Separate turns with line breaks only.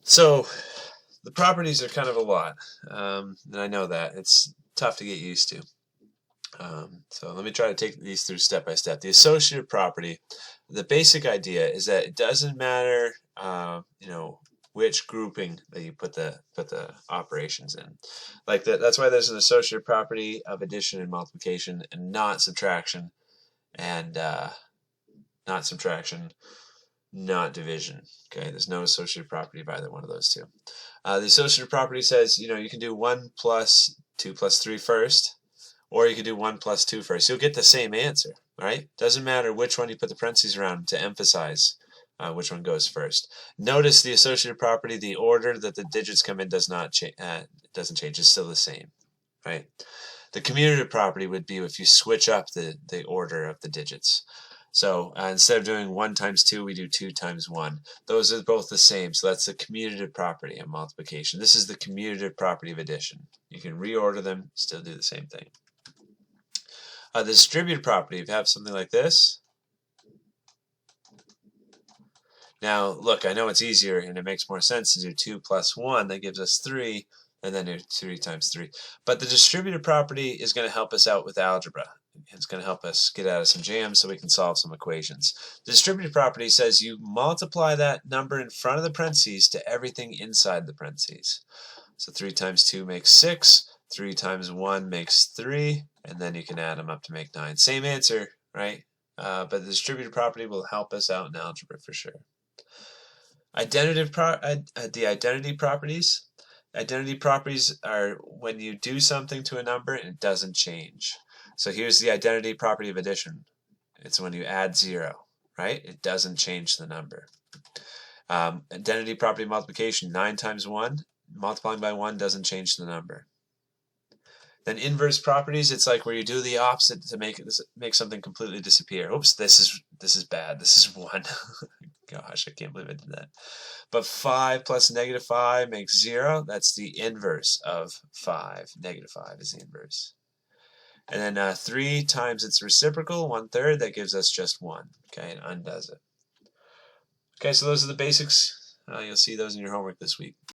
So the properties are kind of a lot, and I know that. It's tough to get used to. So let me try to take these through step by step. The associative property, the basic idea is that it doesn't matter, which grouping that you put the operations in. Like that's why there's an associative property of addition and multiplication, and not subtraction, and not division. Okay, there's no associative property of either one of those two. The associative property says, you can do 1 plus 2 plus 3 first, or you can do 1 plus 2 first. You'll get the same answer, right? Doesn't matter which one you put the parentheses around to emphasize which one goes first. Notice the associative property, the order that the digits come in doesn't change. It's still the same, right? The commutative property would be if you switch up the order of the digits. So instead of doing 1 times 2, we do 2 times 1. Those are both the same. So that's the commutative property of multiplication. This is the commutative property of addition. You can reorder them, still do the same thing. The distributive property, if you have something like this. Now, look, I know it's easier and it makes more sense to do 2 plus 1. That gives us 3, and then do 3 times 3. But the distributive property is going to help us out with algebra. It's going to help us get out of some jams so we can solve some equations. The distributive property says you multiply that number in front of the parentheses to everything inside the parentheses. So 3 times 2 makes 6, 3 times 1 makes 3, and then you can add them up to make 9. Same answer, right? But the distributive property will help us out in algebra for sure. The identity properties. Identity properties are when you do something to a number and it doesn't change. So here's the identity property of addition. It's when you add 0, right? It doesn't change the number. Identity property of multiplication, 9 times 1, multiplying by 1 doesn't change the number. Then inverse properties, it's like where you do the opposite to make something completely disappear. Oops, this is bad. This is 1. Gosh, I can't believe I did that. But 5 plus negative 5 makes 0. That's the inverse of 5. Negative 5 is the inverse. And then 3 times its reciprocal, 1/3, that gives us just 1. Okay, it undoes it. Okay, so those are the basics. You'll see those in your homework this week.